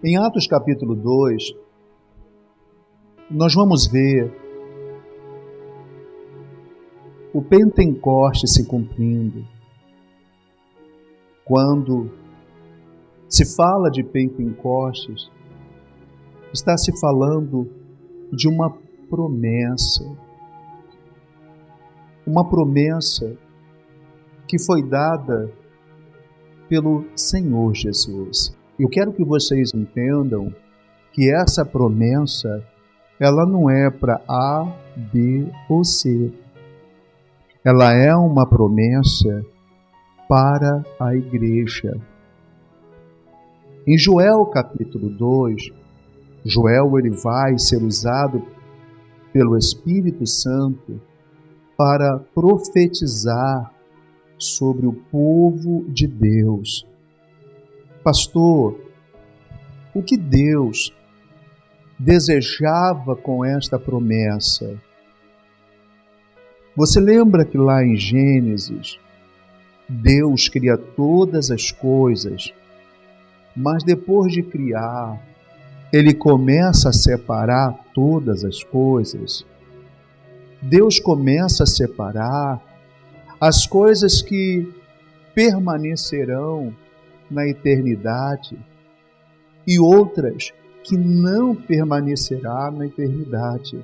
Em Atos capítulo 2, nós vamos ver o Pentecoste se cumprindo. Quando se fala de Pentecostes, está se falando de uma promessa que foi dada pelo Senhor Jesus. Eu quero que vocês entendam que essa promessa, ela não é para A, B ou C. Ela é uma promessa para a igreja. Em Joel capítulo 2, Joel ele vai ser usado pelo Espírito Santo para profetizar sobre o povo de Deus. Pastor, o que Deus desejava com esta promessa? Você lembra que lá em Gênesis, Deus cria todas as coisas, mas depois de criar, Ele começa a separar todas as coisas. Deus começa a separar as coisas que permanecerão na eternidade e outras que não permanecerá na eternidade.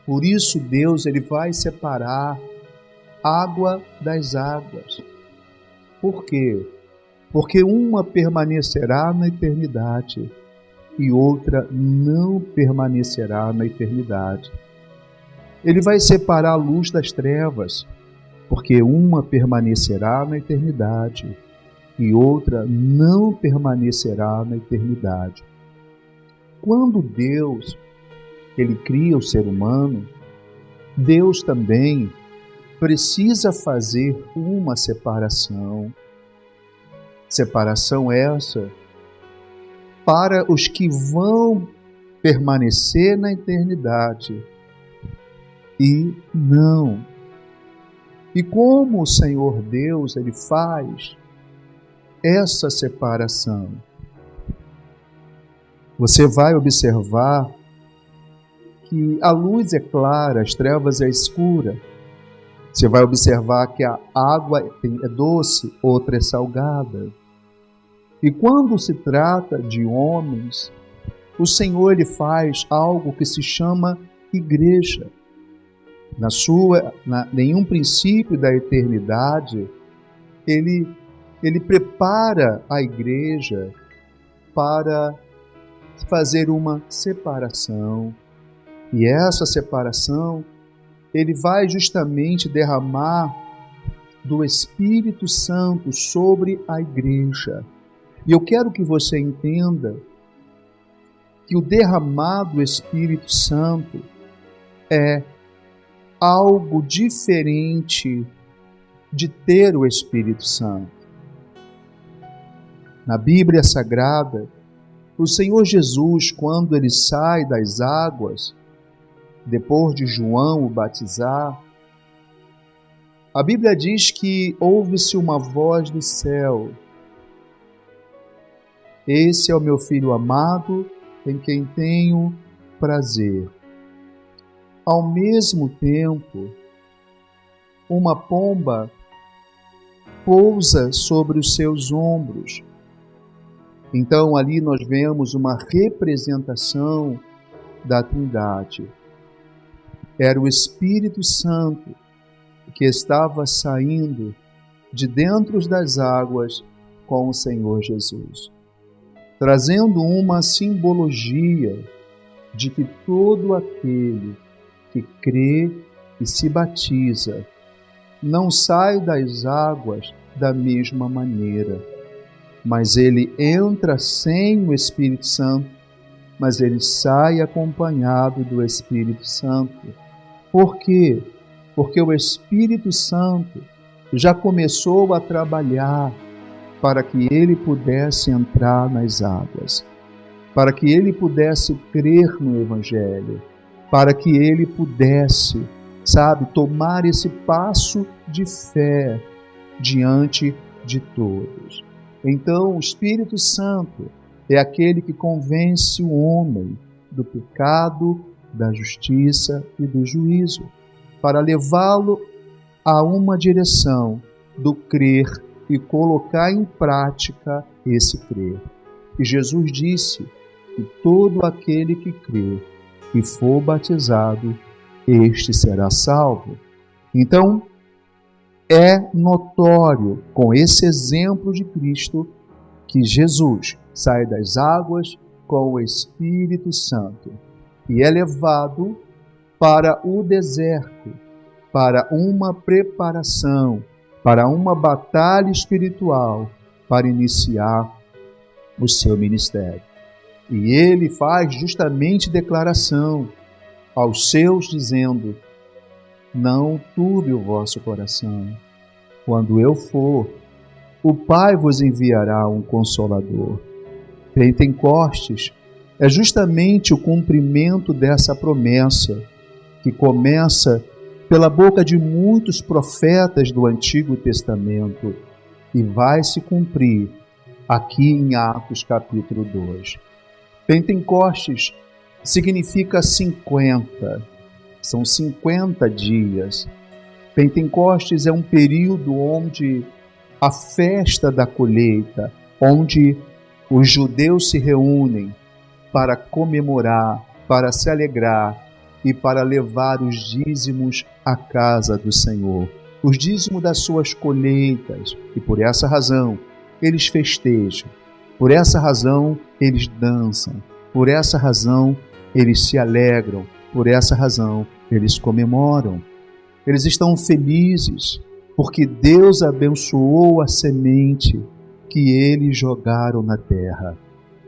Por isso Deus ele vai separar água das águas. Por quê? Porque uma permanecerá na eternidade e outra não permanecerá na eternidade. Ele vai separar a luz das trevas, porque uma permanecerá na eternidade e outra não permanecerá na eternidade. Quando Deus ele cria o ser humano, Deus também precisa fazer uma separação. Separação essa para os que vão permanecer na eternidade e não. E como o Senhor Deus ele faz essa separação? Você vai observar que a luz é clara, as trevas é escura. Você vai observar que a água é doce, outra é salgada. E quando se trata de homens, o Senhor ele faz algo que se chama igreja. Em um princípio da eternidade, ele prepara a igreja para fazer uma separação. E essa separação, ele vai justamente derramar do Espírito Santo sobre a igreja. E eu quero que você entenda que o derramar do Espírito Santo é algo diferente de ter o Espírito Santo. Na Bíblia Sagrada, o Senhor Jesus, quando ele sai das águas, depois de João o batizar, a Bíblia diz que ouve-se uma voz do céu: esse é o meu filho amado, em quem tenho prazer. Ao mesmo tempo, uma pomba pousa sobre os seus ombros. Então ali nós vemos uma representação da Trindade. Era o Espírito Santo que estava saindo de dentro das águas com o Senhor Jesus, trazendo uma simbologia de que todo aquele que crê e se batiza não sai das águas da mesma maneira, mas ele entra sem o Espírito Santo, mas ele sai acompanhado do Espírito Santo. Por quê? Porque o Espírito Santo já começou a trabalhar para que ele pudesse entrar nas águas, para que ele pudesse crer no Evangelho, para que ele pudesse, tomar esse passo de fé diante de todos. Então, o Espírito Santo, é aquele que convence o homem do pecado, da justiça e do juízo, para levá-lo a uma direção do crer e colocar em prática esse crer. E Jesus disse que todo aquele que crer e for batizado, este será salvo. Então, é notório com esse exemplo de Cristo que Jesus sai das águas com o Espírito Santo e é levado para o deserto, para uma preparação, para uma batalha espiritual, para iniciar o seu ministério. E ele faz justamente declaração aos seus, dizendo: não turbe o vosso coração. Quando eu for, o Pai vos enviará um Consolador. Pentecostes é justamente o cumprimento dessa promessa, que começa pela boca de muitos profetas do Antigo Testamento e vai se cumprir aqui em Atos capítulo 2. Pentecostes significa 50, são 50 dias. Pentecostes é um período onde a festa da colheita, onde os judeus se reúnem para comemorar, para se alegrar e para levar os dízimos à casa do Senhor, os dízimos das suas colheitas, e por essa razão eles festejam, por essa razão eles dançam, por essa razão eles se alegram, por essa razão eles comemoram. Eles estão felizes porque Deus abençoou a semente que eles jogaram na terra.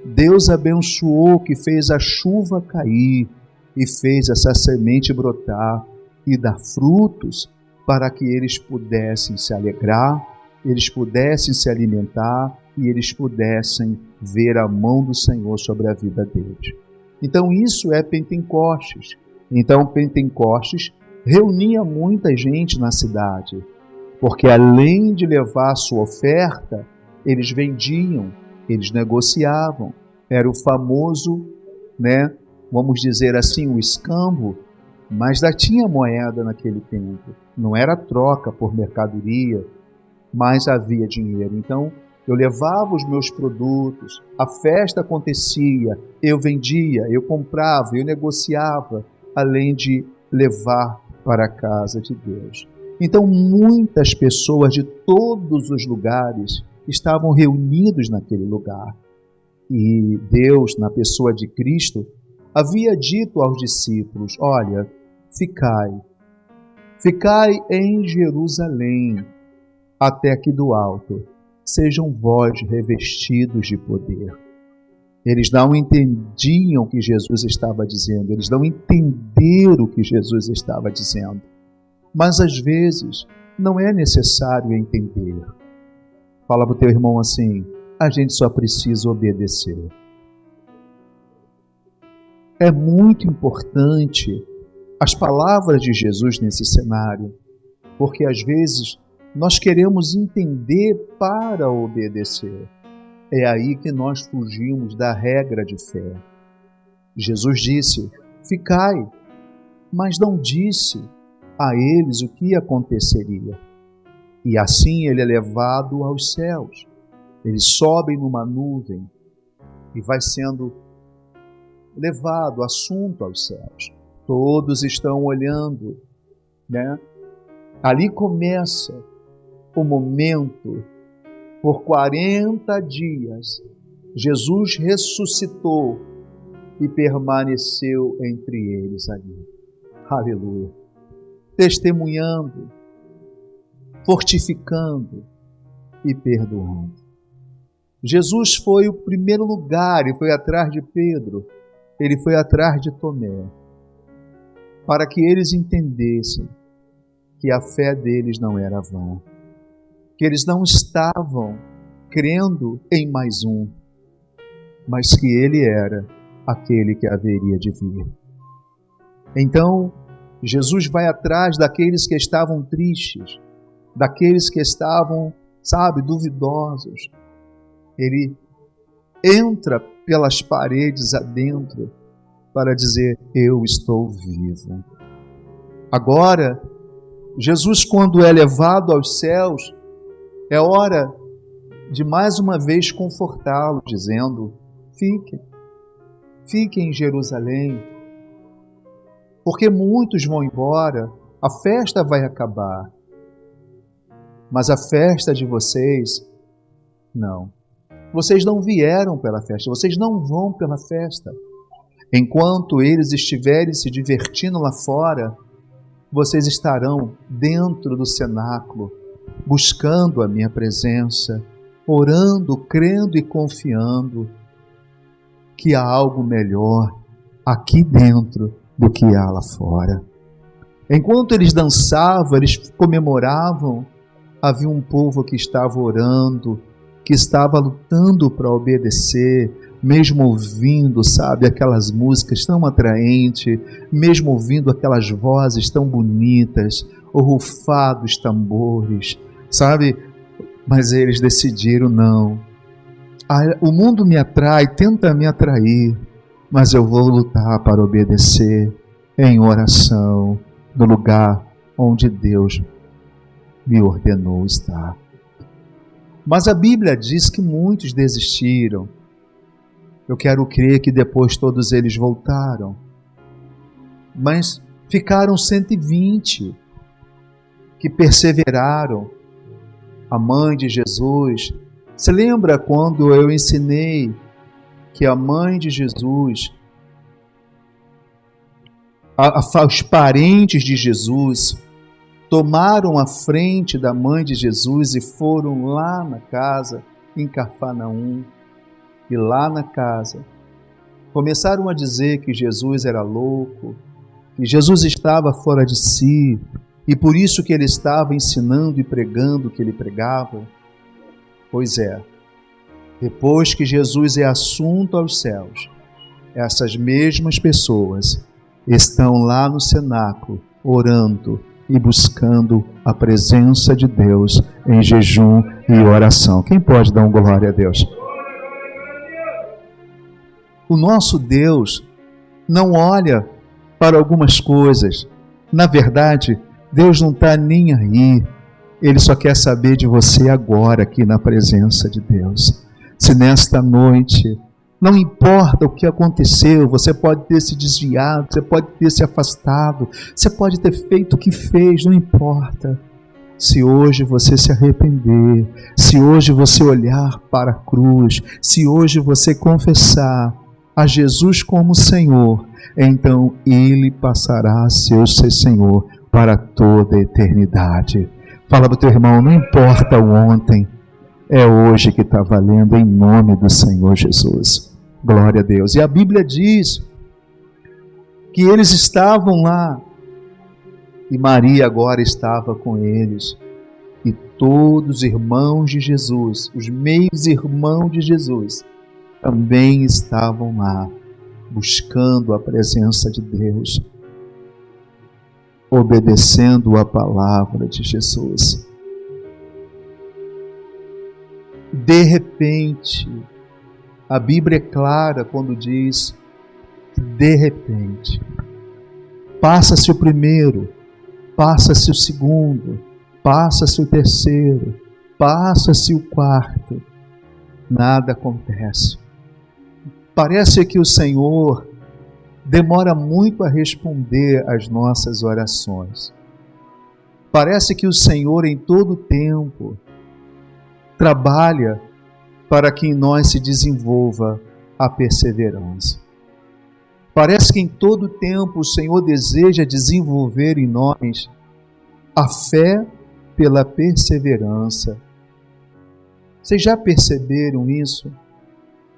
Deus abençoou, que fez a chuva cair e fez essa semente brotar e dar frutos para que eles pudessem se alegrar, eles pudessem se alimentar e eles pudessem ver a mão do Senhor sobre a vida deles. Então isso é Pentecostes. Então Pentecostes reunia muita gente na cidade, porque além de levar sua oferta, eles vendiam, eles negociavam. Era o famoso, vamos dizer assim, o escambo, mas já tinha moeda naquele tempo. Não era troca por mercadoria, mas havia dinheiro. Então, eu levava os meus produtos, a festa acontecia, eu vendia, eu comprava, eu negociava, além de levar para a casa de Deus. Então, muitas pessoas de todos os lugares estavam reunidos naquele lugar. E Deus, na pessoa de Cristo, havia dito aos discípulos: olha, ficai em Jerusalém, até que do alto sejam vós revestidos de poder. Eles não entendiam o que Jesus estava dizendo, eles não entenderam o que Jesus estava dizendo. Mas às vezes não é necessário entender. Fala para o teu irmão assim: a gente só precisa obedecer. É muito importante as palavras de Jesus nesse cenário, porque às vezes nós queremos entender para obedecer. É aí que nós fugimos da regra de fé. Jesus disse: ficai, mas não disse a eles o que aconteceria. E assim ele é levado aos céus. Ele sobe numa nuvem e vai sendo levado, assunto aos céus. Todos estão olhando, Ali começa o momento. Por 40 dias, Jesus ressuscitou e permaneceu entre eles ali. Aleluia. Testemunhando, fortificando e perdoando. Jesus foi o primeiro lugar, ele foi atrás de Pedro, ele foi atrás de Tomé, para que eles entendessem que a fé deles não era vã, que eles não estavam crendo em mais um, mas que ele era aquele que haveria de vir. Então, Jesus vai atrás daqueles que estavam tristes, daqueles que estavam, duvidosos. Ele entra pelas paredes adentro para dizer: eu estou vivo. Agora, Jesus, quando é levado aos céus, é hora de mais uma vez confortá-lo, dizendo: fiquem em Jerusalém, porque muitos vão embora, a festa vai acabar, mas a festa de vocês, não. Vocês não vieram pela festa, vocês não vão pela festa. Enquanto eles estiverem se divertindo lá fora, vocês estarão dentro do cenáculo, buscando a minha presença, orando, crendo e confiando que há algo melhor aqui dentro do que há lá fora. Enquanto eles dançavam, eles comemoravam, havia um povo que estava orando, que estava lutando para obedecer, mesmo ouvindo, sabe, aquelas músicas tão atraentes, mesmo ouvindo aquelas vozes tão bonitas, o rufar dos tambores, sabe? Mas eles decidiram: não. O mundo me atrai, tenta me atrair, mas eu vou lutar para obedecer em oração, no lugar onde Deus me ordenou estar. Mas a Bíblia diz que muitos desistiram. Eu quero crer que depois todos eles voltaram. Mas ficaram 120 que perseveraram. A mãe de Jesus. Você lembra quando eu ensinei que a mãe de Jesus, os parentes de Jesus, tomaram a frente da mãe de Jesus e foram lá na casa, em Cafarnaum, e lá na casa começaram a dizer que Jesus era louco, que Jesus estava fora de si, e por isso que ele estava ensinando e pregando o que ele pregava? Pois é, depois que Jesus é assunto aos céus, essas mesmas pessoas estão lá no cenáculo, orando e buscando a presença de Deus em jejum e oração. Quem pode dar um glória a Deus? O nosso Deus não olha para algumas coisas. Na verdade, Deus não está nem aí. Ele só quer saber de você agora, aqui na presença de Deus. Se nesta noite, não importa o que aconteceu, você pode ter se desviado, você pode ter se afastado, você pode ter feito o que fez, não importa. Se hoje você se arrepender, se hoje você olhar para a cruz, se hoje você confessar a Jesus como Senhor, então Ele passará a ser o seu Senhor para toda a eternidade. Fala para o teu irmão: não importa o ontem, é hoje que está valendo, em nome do Senhor Jesus. Glória a Deus. E a Bíblia diz que eles estavam lá e Maria agora estava com eles. E todos os irmãos de Jesus, os meios irmãos de Jesus, também estavam lá, buscando a presença de Deus, obedecendo a palavra de Jesus. De repente, a Bíblia é clara quando diz que de repente, passa-se o primeiro, passa-se o segundo, passa-se o terceiro, passa-se o quarto, nada acontece. Parece que o Senhor demora muito a responder às nossas orações. Parece que o Senhor em todo tempo trabalha para que em nós se desenvolva a perseverança. Parece que em todo tempo o Senhor deseja desenvolver em nós a fé pela perseverança. Vocês já perceberam isso?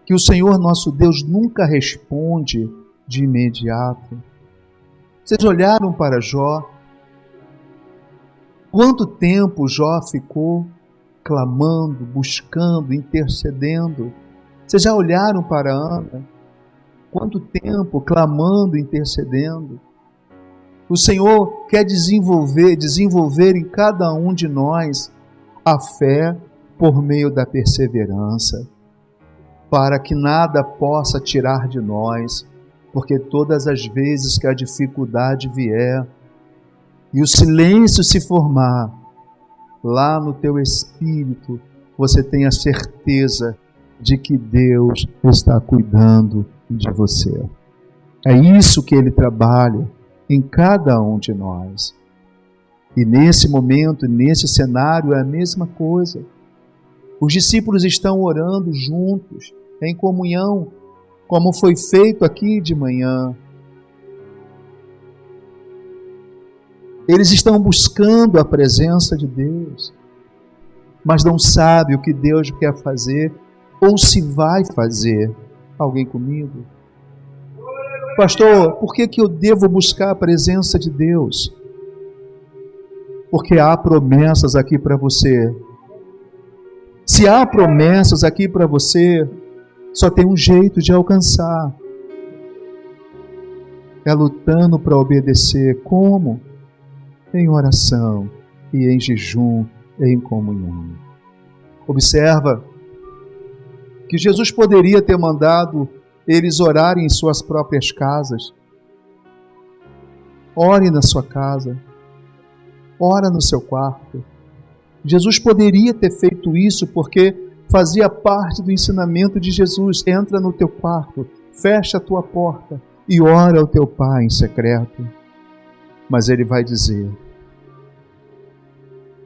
Que o Senhor nosso Deus nunca responde de imediato. Vocês olharam para Jó? Quanto tempo Jó ficou clamando, buscando, intercedendo? Vocês já olharam para Ana? Quanto tempo clamando, intercedendo? O Senhor quer desenvolver em cada um de nós a fé por meio da perseverança. para que nada possa tirar de nós, porque todas as vezes que a dificuldade vier e o silêncio se formar, lá no teu espírito, você tenha certeza de que Deus está cuidando de você. É isso que Ele trabalha em cada um de nós. E nesse momento, nesse cenário, é a mesma coisa. Os discípulos estão orando juntos, em comunhão, como foi feito aqui de manhã. Eles estão buscando a presença de Deus, mas não sabem o que Deus quer fazer ou se vai fazer. Alguém comigo? Pastor, por que eu devo buscar a presença de Deus? Porque há promessas aqui para você. Se há promessas aqui para você, só tem um jeito de alcançar. É lutando para obedecer. Como? Em oração e em jejum, em comunhão. Observa que Jesus poderia ter mandado eles orarem em suas próprias casas. Ore na sua casa. Ora no seu quarto. Jesus poderia ter feito isso porque fazia parte do ensinamento de Jesus. Entra no teu quarto, fecha a tua porta e ora ao teu Pai em secreto. Mas Ele vai dizer,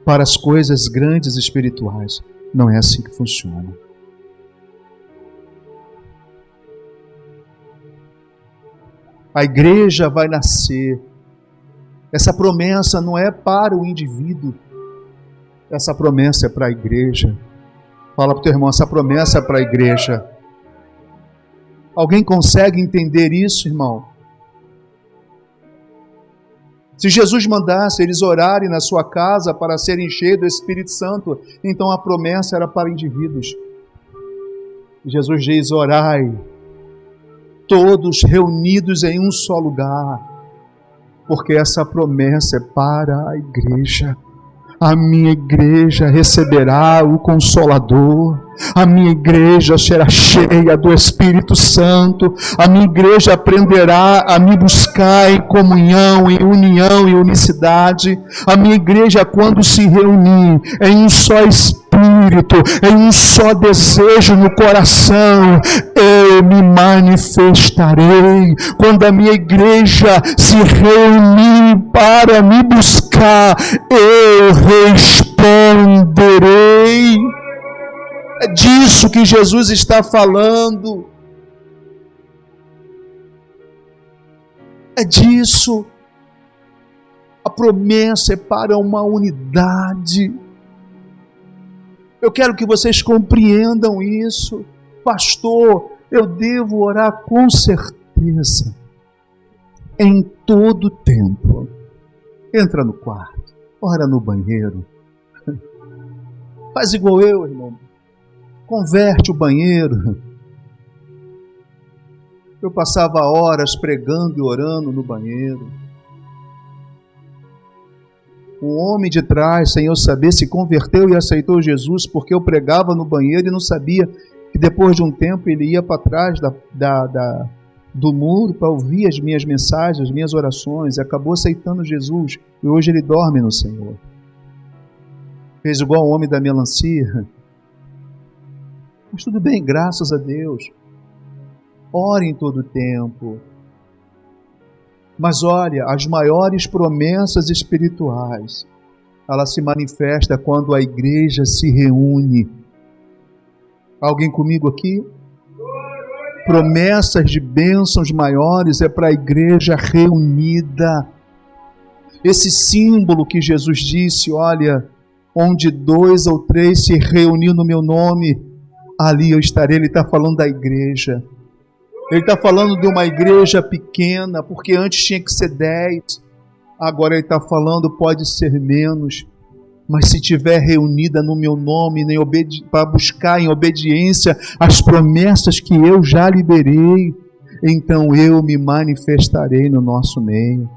para as coisas grandes espirituais, não é assim que funciona. A igreja vai nascer. Essa promessa não é para o indivíduo. Essa promessa é para a igreja. Fala para o teu irmão, essa promessa é para a igreja. Alguém consegue entender isso, irmão? Se Jesus mandasse eles orarem na sua casa para serem cheios do Espírito Santo, então a promessa era para indivíduos. Jesus diz, orai, todos reunidos em um só lugar, porque essa promessa é para a igreja. A minha igreja receberá o Consolador. A minha igreja será cheia do Espírito Santo. A minha igreja aprenderá a me buscar em comunhão, em união e unicidade. A minha igreja, quando se reunir em um só Espírito, em um só desejo no coração, eu me manifestarei. Quando a minha igreja se reunir para me buscar, eu responderei. É disso que Jesus está falando. É disso. A promessa é para uma unidade. Eu quero que vocês compreendam isso. Pastor, eu devo orar com certeza. Em todo tempo. Entra no quarto, ora no banheiro. Faz igual eu, irmão. Converte o banheiro. Eu passava horas pregando e orando no banheiro. O homem de trás, sem eu saber, se converteu e aceitou Jesus porque eu pregava no banheiro e não sabia que depois de um tempo ele ia para trás do muro para ouvir as minhas mensagens, as minhas orações, e acabou aceitando Jesus, e hoje ele dorme no Senhor. Fez igual o homem da melancia. Mas tudo bem, graças a Deus. Ore em todo tempo. Mas olha, as maiores promessas espirituais, ela se manifesta quando a igreja se reúne. Alguém comigo aqui? Promessas de bênçãos maiores é para a igreja reunida. Esse símbolo que Jesus disse, olha, onde 2 ou 3 se reunir no meu nome, ali eu estarei. Ele está falando da igreja. Ele está falando de uma igreja pequena, porque antes tinha que ser 10. Agora ele está falando, pode ser menos. Mas se estiver reunida no meu nome, para buscar em obediência as promessas que eu já liberei, então eu me manifestarei no nosso meio.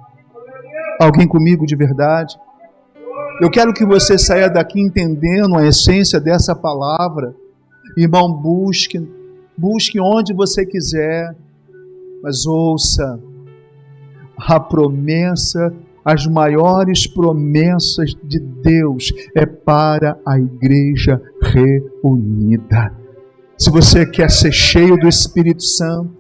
Alguém comigo de verdade? Eu quero que você saia daqui entendendo a essência dessa palavra. Irmão, busque busque onde você quiser, mas ouça a promessa, as maiores promessas de Deus é para a igreja reunida. Se você quer ser cheio do Espírito Santo,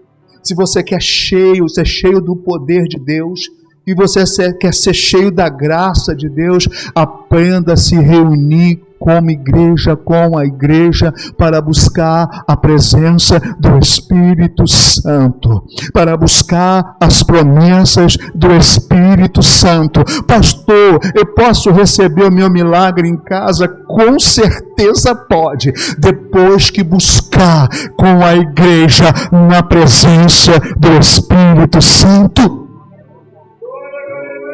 se você quer ser cheio do poder de Deus, e você quer ser cheio da graça de Deus, aprenda a se reunir como igreja, com a igreja, para buscar a presença do Espírito Santo, para buscar as promessas do Espírito Santo. Pastor, eu posso receber o meu milagre em casa? Com certeza pode, depois que buscar com a igreja na presença do Espírito Santo.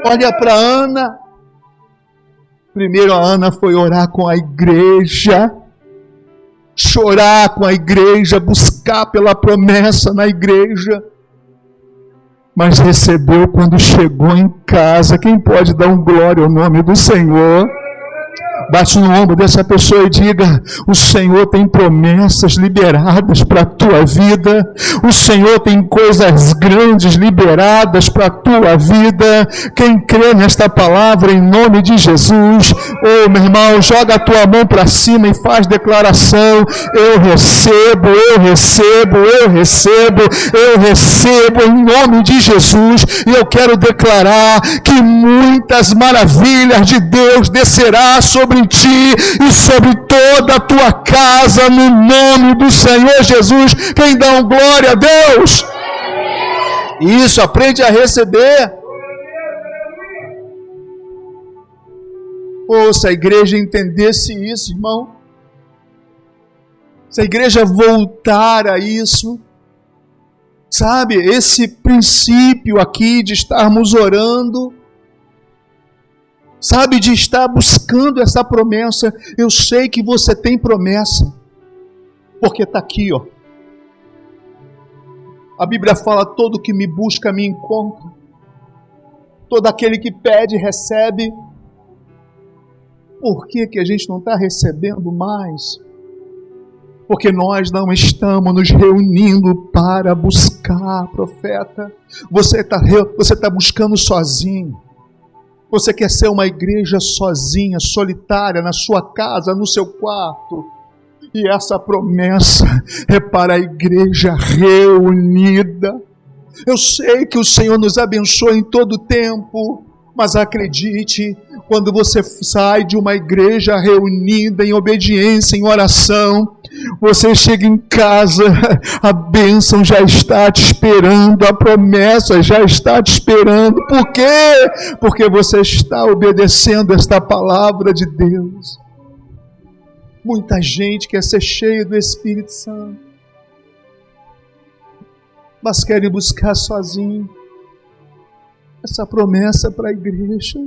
Olha para Ana. Primeiro a Ana foi orar com a igreja, chorar com a igreja, buscar pela promessa na igreja, mas recebeu quando chegou em casa. Quem pode dar um glória ao nome do Senhor? Bate no ombro dessa pessoa e diga: o Senhor tem promessas liberadas para a tua vida, o Senhor tem coisas grandes liberadas para a tua vida. Quem crê nesta palavra em nome de Jesus, meu irmão, joga a tua mão para cima e faz declaração: eu recebo, eu recebo, eu recebo, eu recebo em nome de Jesus. E eu quero declarar que muitas maravilhas de Deus descerá sobre ti e sobre toda a tua casa, no nome do Senhor Jesus. Quem dá um glória a Deus? Isso, aprende a receber. Se a igreja entendesse isso, irmão, se a igreja voltar a isso, sabe, esse princípio aqui de estarmos orando, sabe, de estar buscando essa promessa. Eu sei que você tem promessa, porque está aqui, ó. A Bíblia fala: todo que me busca me encontra, todo aquele que pede recebe. Por que a gente não está recebendo mais? Porque nós não estamos nos reunindo para buscar, profeta. Você está buscando sozinho. Você quer ser uma igreja sozinha, solitária, na sua casa, no seu quarto. E essa promessa é para a igreja reunida. Eu sei que o Senhor nos abençoa em todo tempo, mas acredite, quando você sai de uma igreja reunida em obediência, em oração, você chega em casa, a bênção já está te esperando, a promessa já está te esperando. Por quê? Porque você está obedecendo esta palavra de Deus. Muita gente quer ser cheio do Espírito Santo, mas querem buscar sozinho essa promessa para a igreja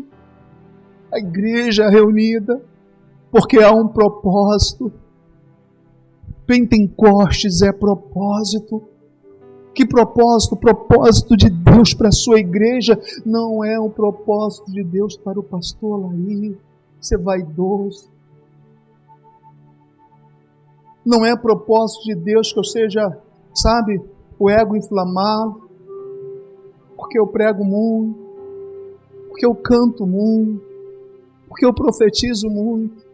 reunida, porque há um propósito. Pentecostes é propósito. Que propósito? Propósito de Deus para a sua igreja. Não é um propósito de Deus para o pastor Laí ser vaidoso. Não é propósito de Deus que eu seja, sabe, o ego inflamado, porque eu prego muito, porque eu canto muito, porque eu profetizo muito,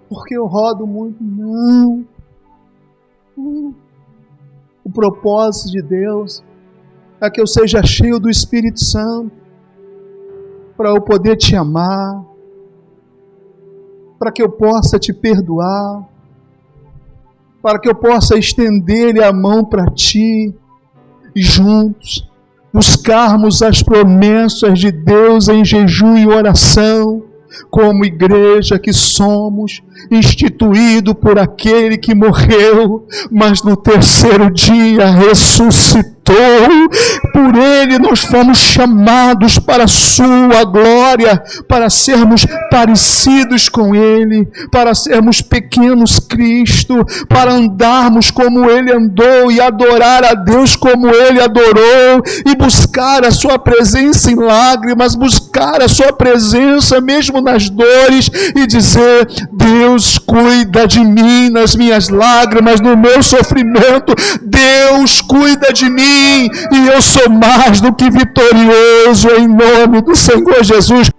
porque eu rodo muito. Não. O propósito de Deus é que eu seja cheio do Espírito Santo, para eu poder te amar, para que eu possa te perdoar, para que eu possa estender a mão para ti, e juntos buscarmos as promessas de Deus em jejum e oração, como igreja que somos, instituído por aquele que morreu, mas no terceiro dia ressuscitou. ressuscitou. Por Ele nós fomos chamados para a sua glória, para sermos parecidos com Ele, para sermos pequenos Cristo, para andarmos como Ele andou e adorar a Deus como Ele adorou, e buscar a sua presença em lágrimas, buscar a sua presença mesmo nas dores, e dizer: Deus cuida de mim nas minhas lágrimas, no meu sofrimento. Deus cuida de mim e eu sou mais do que vitorioso em nome do Senhor Jesus.